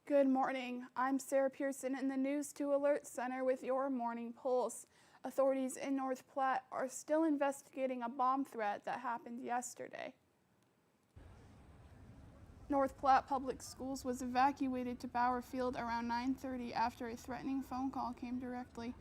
Good morning. I'm Sarah Pearson in the News 2 Alert Center with your morning pulse. Authorities in North Platte are still investigating a bomb threat that happened yesterday. North Platte Public Schools was evacuated to Bauer Field around 9:30 after a threatening phone call came directly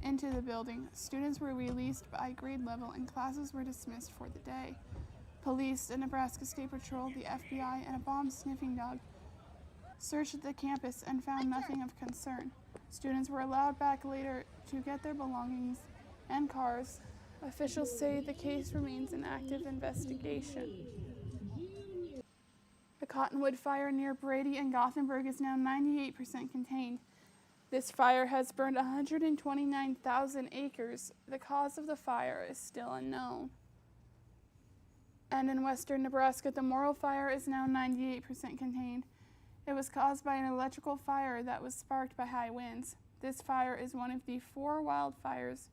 into the building. Students were released by grade level and classes were dismissed for the day. Police, the Nebraska State Patrol, the FBI, and a bomb sniffing dog searched the campus and found nothing of concern. Students were allowed back later to get their belongings and cars. Officials say the case remains an active investigation. The Cottonwood fire near Brady and Gothenburg is now 98% contained. This fire has burned 129,000 acres. The cause of the fire is still unknown. And in western Nebraska, the Morrill fire is now 98% contained. It was caused by an electrical fire that was sparked by high winds. This fire is one of the 4 wildfires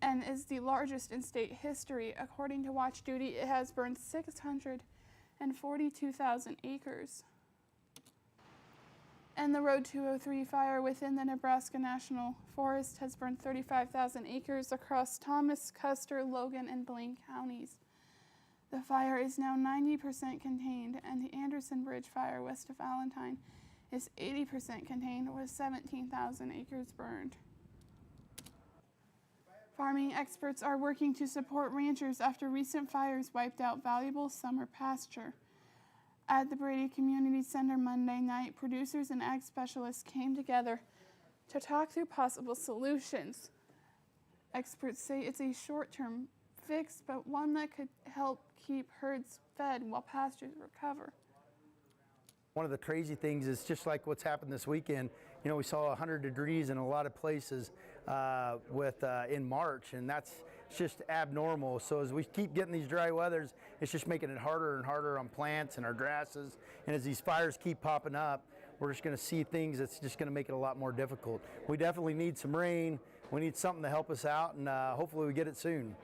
and is the largest in state history. According to Watch Duty, it has burned 642,000 acres. And the Road 203 fire within the Nebraska National Forest has burned 35,000 acres across Thomas, Custer, Logan, and Blaine counties. The fire is now 90% contained, and the Anderson Bridge fire west of Valentine is 80% contained with 17,000 acres burned. Farming experts are working to support ranchers after recent fires wiped out valuable summer pasture. At the Brady Community Center Monday night, producers and ag specialists came together to talk through possible solutions. Experts say it's a short-term fix, but one that could help keep herds fed while pastures recover. One of the crazy things is just like what's happened this weekend. You know, we saw 100 degrees in a lot of places in March, and that's just abnormal. So as we keep getting these dry weathers, it's just making it harder and harder on plants and our grasses. And as these fires keep popping up, we're just going to see things that's just going to make it a lot more difficult. We definitely need some rain. We need something to help us out, and hopefully we get it soon.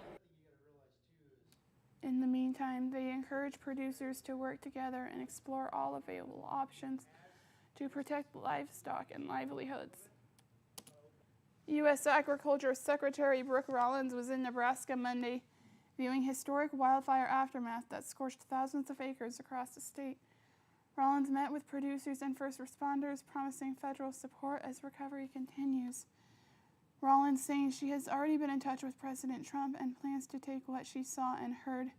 In the meantime, they encourage producers to work together and explore all available options to protect livestock and livelihoods. U.S. Agriculture Secretary Brooke Rollins was in Nebraska Monday, viewing historic wildfire aftermath that scorched thousands of acres across the state. Rollins met with producers and first responders, promising federal support as recovery continues. Rollins saying she has already been in touch with President Trump and plans to take what she saw and heard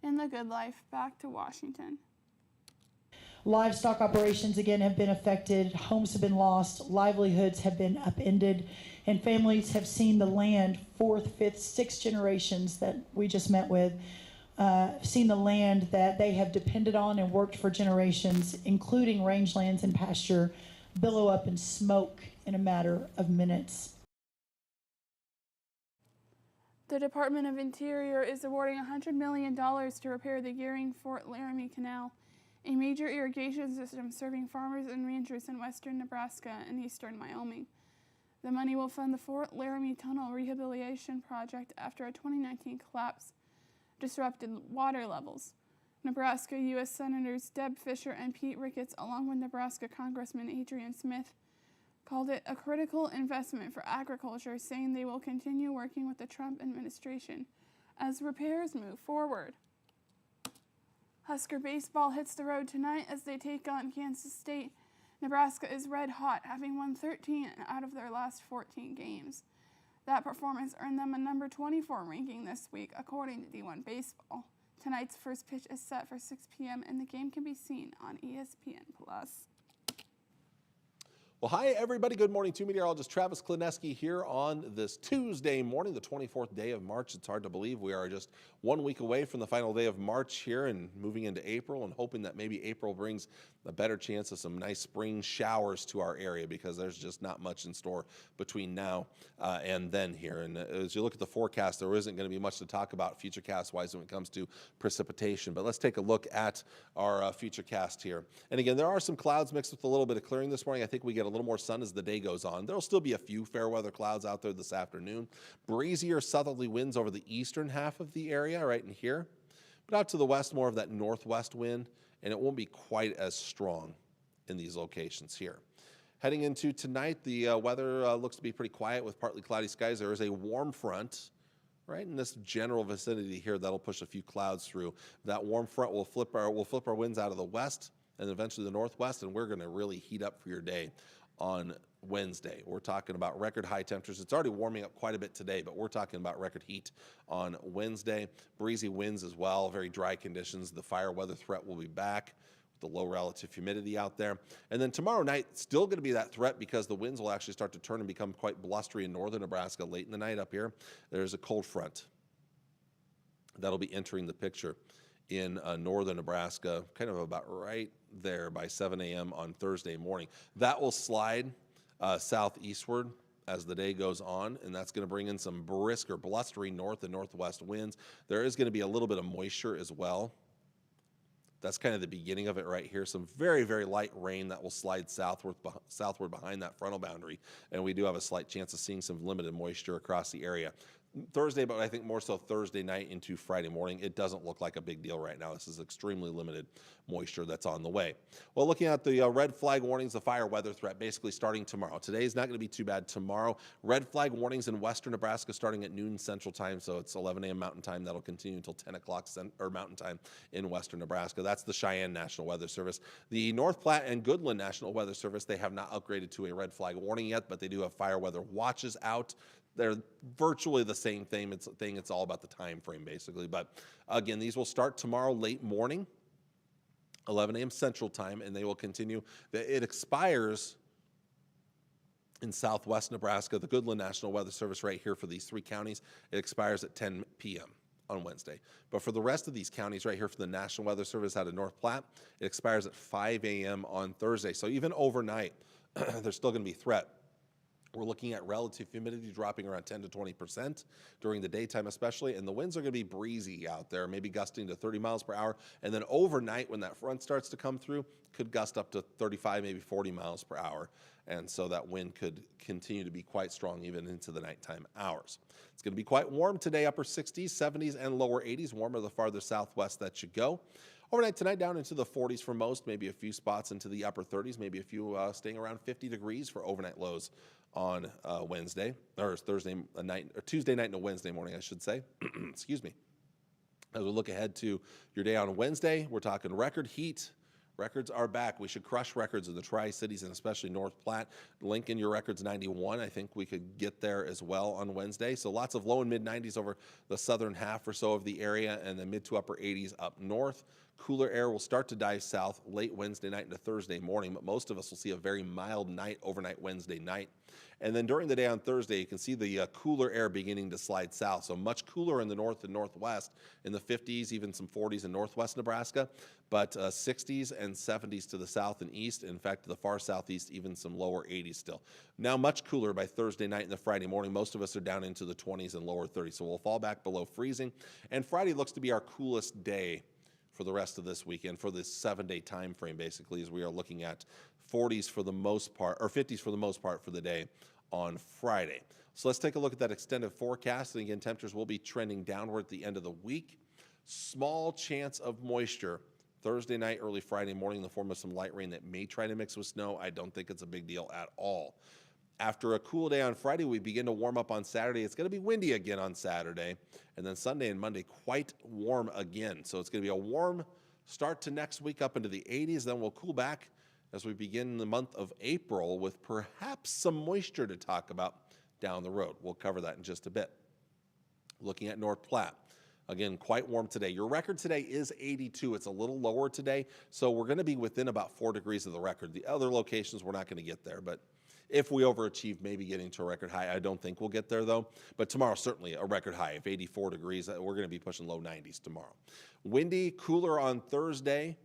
in the good life back to Washington. Livestock operations again have been affected, homes have been lost, livelihoods have been upended, and families have seen the land, 4th, 5th, 6th generations that we just met with, seen the land that they have depended on and worked for generations, including rangelands and pasture, billow up in smoke in a matter of minutes. The Department of Interior is awarding $100 million to repair the Gearing-Fort Laramie Canal, a major irrigation system serving farmers and ranchers in western Nebraska and eastern Wyoming. The money will fund the Fort Laramie Tunnel Rehabilitation Project after a 2019 collapse disrupted water levels. Nebraska U.S. Senators Deb Fischer and Pete Ricketts, along with Nebraska Congressman Adrian Smith, called it a critical investment for agriculture, saying they will continue working with the Trump administration as repairs move forward. Husker baseball hits the road tonight as they take on Kansas State. Nebraska is red hot, having won 13 out of their last 14 games. That performance earned them a number 24 ranking this week, according to D1 Baseball. Tonight's first pitch is set for 6 p.m., and the game can be seen on ESPN+. Well, hi, everybody. Good morning to meteorologist Travis Klineski here on this Tuesday morning, the 24th day of March. It's hard to believe we are just 1 week away from the final day of March here and moving into April, and hoping that maybe April brings a better chance of some nice spring showers to our area, because there's just not much in store between now and then here. And as you look at the forecast, there isn't going to be much to talk about futurecast-wise when it comes to precipitation. But let's take a look at our futurecast here. And again, there are some clouds mixed with a little bit of clearing this morning. I think we get a little more sun as the day goes on. There'll still be a few fair weather clouds out there this afternoon. Breezier southerly winds over the eastern half of the area right in here. But out to the west, more of that northwest wind, and it won't be quite as strong in these locations here. Heading into tonight, the weather looks to be pretty quiet with partly cloudy skies. There is a warm front right in this general vicinity here that'll push a few clouds through. That warm front will flip our winds out of the west and eventually the northwest, and we're going to really heat up for your day on Wednesday. We're talking about record high temperatures. It's already warming up quite a bit today, but we're talking about record heat on Wednesday. Breezy winds as well, very dry conditions. The fire weather threat will be back with the low relative humidity out there. And then tomorrow night, still going to be that threat because the winds will actually start to turn and become quite blustery in northern Nebraska late in the night up here. There's a cold front that'll be entering the picture in northern Nebraska, kind of about right there by 7 a.m. on Thursday morning. That will slide southeastward as the day goes on, and that's going to bring in some brisk or blustery north and northwest winds. There is going to be a little bit of moisture as well. That's kind of the beginning of it right here. Some very, very light rain that will slide southward behind that frontal boundary, and we do have a slight chance of seeing some limited moisture across the area. Thursday, but I think more so Thursday night into Friday morning, it doesn't look like a big deal right now. This is extremely limited moisture that's on the way. Well, looking at the red flag warnings, the fire weather threat basically starting tomorrow. Today is not going to be too bad. Tomorrow, red flag warnings in western Nebraska starting at noon Central Time, so it's 11 a.m. Mountain Time. That'll continue until 10 o'clock Mountain Time in western Nebraska. That's the Cheyenne National Weather Service. The North Platte and Goodland National Weather Service, they have not upgraded to a red flag warning yet, but they do have fire weather watches out. They're virtually the same thing. It's all about the time frame, basically. But again, these will start tomorrow late morning, 11 a.m. Central Time, and they will continue. It expires in southwest Nebraska, the Goodland National Weather Service right here for these three counties. It expires at 10 p.m. on Wednesday. But for the rest of these counties right here for the National Weather Service out of North Platte, it expires at 5 a.m. on Thursday. So even overnight, there's still going to be threat. We're looking at relative humidity dropping around 10 to 20% during the daytime especially, and the winds are going to be breezy out there, maybe gusting to 30 miles per hour. And then overnight, when that front starts to come through, could gust up to 35, maybe 40 miles per hour. And so that wind could continue to be quite strong even into the nighttime hours. It's going to be quite warm today, upper 60s, 70s, and lower 80s, warmer the farther southwest that you go. Overnight tonight down into the 40s for most, maybe a few spots into the upper 30s, maybe a few staying around 50 degrees for overnight lows on Wednesday, or Thursday night, or Tuesday night into Wednesday morning, I should say. Excuse me. As we look ahead to your day on Wednesday, we're talking record heat. Records are back. We should crush records in the Tri-Cities and especially North Platte. Lincoln, your record's 91. I think we could get there as well on Wednesday. So lots of low and mid 90s over the southern half or so of the area, and then mid to upper 80s up north. Cooler air will start to dive south late Wednesday night into Thursday morning, but most of us will see a very mild night overnight Wednesday night. And then during the day on Thursday, you can see the cooler air beginning to slide south. So much cooler in the north and northwest, in the 50s, even some 40s in northwest Nebraska, but 60s and 70s to the south and east. In fact, to the far southeast, even some lower 80s still. Now much cooler by Thursday night and the Friday morning. Most of us are down into the 20s and lower 30s, so we'll fall back below freezing. And Friday looks to be our coolest day for the rest of this weekend, for this 7-day time frame, basically, as we are looking at 40s for the most part, or 50s for the most part for the day on Friday. So let's take a look at that extended forecast. And again, temperatures will be trending downward at the end of the week. Small chance of moisture Thursday night, early Friday morning in the form of some light rain that may try to mix with snow. I don't think it's a big deal at all. After a cool day on Friday, we begin to warm up on Saturday. It's going to be windy again on Saturday. And then Sunday and Monday, quite warm again. So it's going to be a warm start to next week up into the 80s. Then we'll cool back as we begin the month of April with perhaps some moisture to talk about down the road. We'll cover that in just a bit. Looking at North Platte. Again, quite warm today. Your record today is 82. It's a little lower today, so we're going to be within about 4 degrees of the record. The other locations, we're not going to get there, but if we overachieve, maybe getting to a record high. I don't think we'll get there, though. But tomorrow, certainly a record high of 84 degrees. We're going to be pushing low 90s tomorrow. Windy, cooler on Thursday.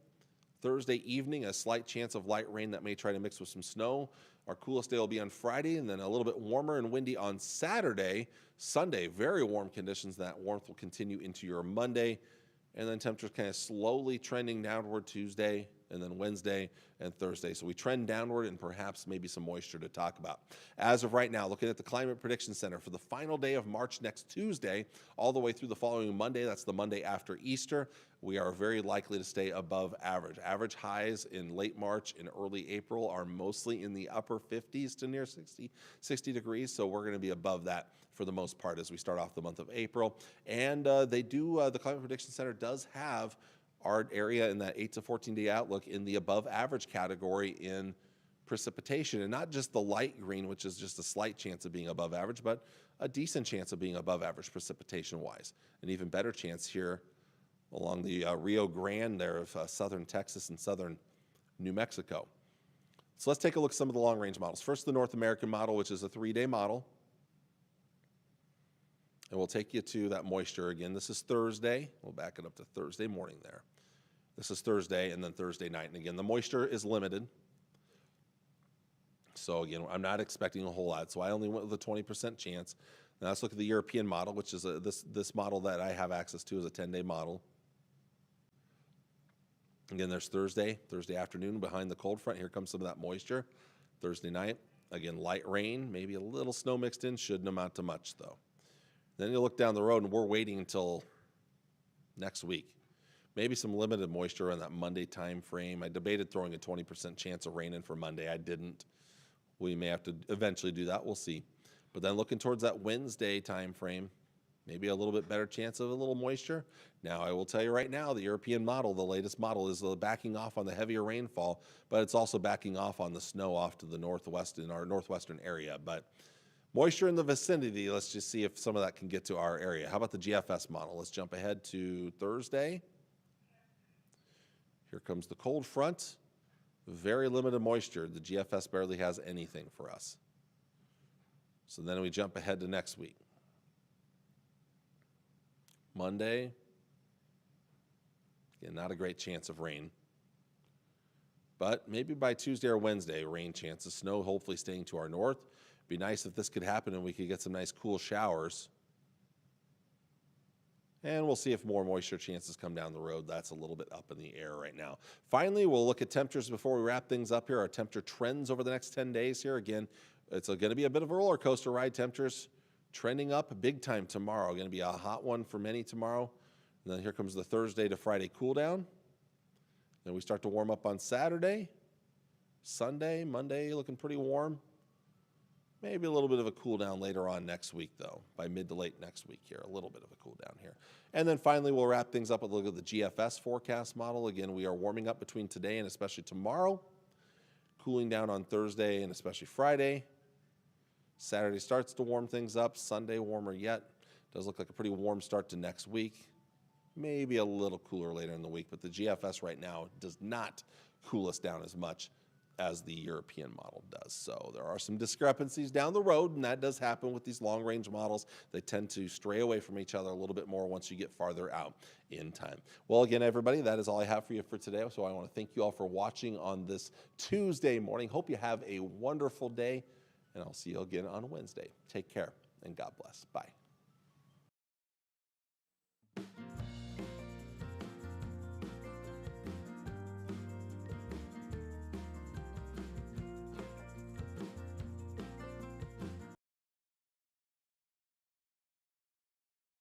Thursday evening, a slight chance of light rain that may try to mix with some snow. Our coolest day will be on Friday, and then a little bit warmer and windy on Saturday. Sunday, very warm conditions. That warmth will continue into your Monday. And then temperatures kind of slowly trending downward Tuesday and then Wednesday and Thursday. So we trend downward and perhaps maybe some moisture to talk about. As of right now, looking at the Climate Prediction Center for the final day of March next Tuesday, all the way through the following Monday, that's the Monday after Easter, we are very likely to stay above average. Average highs in late March and early April are mostly in the upper 50s to near 60 degrees, so we're going to be above that for the most part as we start off the month of April. And the Climate Prediction Center does have our area in that 8 to 14 day outlook in the above average category in precipitation, and not just the light green, which is just a slight chance of being above average, but a decent chance of being above average precipitation wise. An even better chance here along the Rio Grande there of southern Texas and southern New Mexico. So let's take a look at some of the long range models. First, the North American model, which is a 3-day model. And we'll take you to that moisture again. This is Thursday. We'll back it up to Thursday morning there. This is Thursday and then Thursday night. And again, the moisture is limited. So again, I'm not expecting a whole lot. So I only went with a 20% chance. Now let's look at the European model, which is this model that I have access to is a 10-day model. Again, there's Thursday afternoon behind the cold front. Here comes some of that moisture. Thursday night, again, light rain, maybe a little snow mixed in, shouldn't amount to much though. Then you look down the road and we're waiting until next week. Maybe some limited moisture on that Monday time frame. I debated throwing a 20% chance of rain in for Monday. I didn't. We may have to eventually do that. We'll see. But then looking towards that Wednesday time frame, maybe a little bit better chance of a little moisture. Now, I will tell you right now, the European model, the latest model, is backing off on the heavier rainfall, but it's also backing off on the snow off to the northwest in our northwestern area. But moisture in the vicinity, let's just see if some of that can get to our area. How about the GFS model? Let's jump ahead to Thursday. Here comes the cold front. Very limited moisture. The GFS barely has anything for us. So then we jump ahead to next week. Monday, again, not a great chance of rain. But maybe by Tuesday or Wednesday, rain chances. Snow hopefully staying to our north. Be nice if this could happen and we could get some nice cool showers. And we'll see if more moisture chances come down the road. That's a little bit up in the air right now. Finally, we'll look at temperatures before we wrap things up here. Our temperature trends over the next 10 days here. Again, it's going to be a bit of a roller coaster ride. Temperatures trending up big time tomorrow. Going to be a hot one for many tomorrow. And then here comes the Thursday to Friday cool down. Then we start to warm up on Saturday. Sunday, Monday looking pretty warm. Maybe a little bit of a cool down later on next week, though, by mid to late next week here. A little bit of a cool down here. And then finally, we'll wrap things up with a look at the GFS forecast model. Again, we are warming up between today and especially tomorrow. Cooling down on Thursday and especially Friday. Saturday starts to warm things up. Sunday, warmer yet. Does look like a pretty warm start to next week. Maybe a little cooler later in the week, but the GFS right now does not cool us down as much as the European model does. So there are some discrepancies down the road, and that does happen with these long-range models. They tend to stray away from each other a little bit more once you get farther out in time. Well, again, everybody, that is all I have for you for today. So I want to thank you all for watching on this Tuesday morning. Hope you have a wonderful day, and I'll see you again on Wednesday. Take care, and God bless. Bye.